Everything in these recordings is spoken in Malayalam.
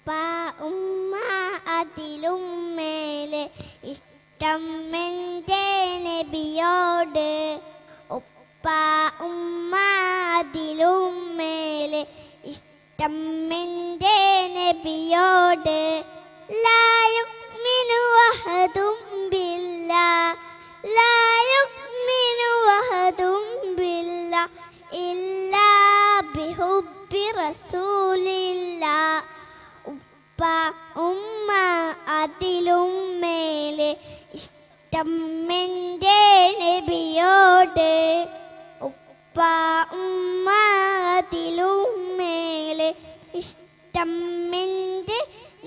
ഉപ്പ ഉമ്മ അതിലും മേലെ ഇഷ്ടം എൻ്റെ നബിയോട്. ഉപ്പ ഉമ്മ അതിലും മേലെ ഇഷ്ടം എൻ്റെ നബിയോട്. ലാ യുഅ്മിനു അഹദും ബില്ലാഹ് ലാ യുഅ്മിനു അഹദും ബില്ലാഹ് ഇല്ലാ ബിഹുബ്ബി റസൂലില്ലാഹ്. ഉപ്പ ഉമ്മ അതിലും മേലെ ഇഷ്ടം എൻ്റെ നബിയോട്. ഉപ്പ ഉമ്മ അതിലും മേലെ ഇഷ്ടം എൻ്റെ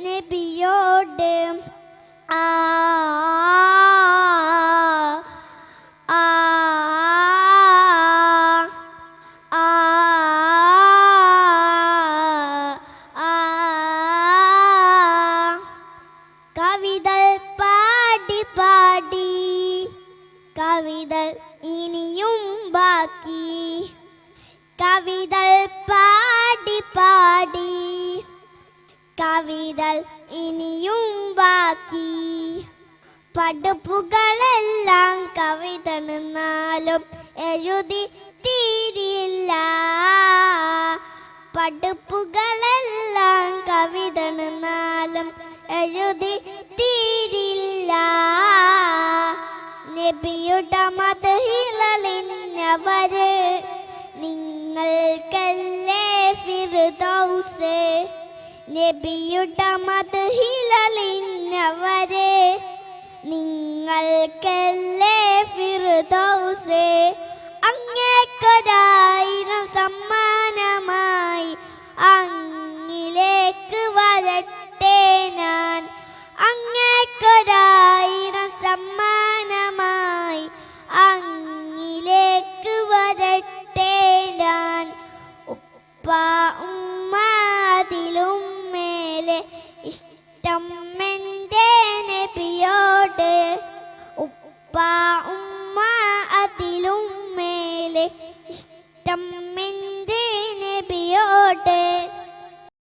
നബിയോട്. ആ ആ ആ കവിതകൾ പാടി പാടി കവിതകൾ ഇനിയും ബാക്കി. കവിതകൾ പാടി പാടി കവിതകൾ ഇനിയും ബാക്കി. പഠിപ്പുകളെല്ലാം കവിത നിന്നാലും എഴുതി തീരില്ല. പഠിപ്പുകളെല്ലാം കവിത നിന്നാലും എഴുതി തീരില്ല. നബിയുടെ മദ്ഹിലലിഞ്ഞവര് നിങ്ങൾക്കല്ലേ ഫിർദൗസ്. നബിയുടെ മദ്ഹിലലിഞ്ഞവര് നിങ്ങൾക്കല്ലേ ഫിർദൗസ്. അങ്ങേക്കൊരായിരം സമ്മാനമായി അങ്ങിലേക്ക് വരട്ടെ ഞാൻ. അങ്ങേക്കൊരായിരം സമ്മാനമായി അങ്ങിലേക്ക് വരട്ടെ ഞാൻ. ഉപ്പ ഉമ്മ അതിലും മേലെ ഇഷ്ടം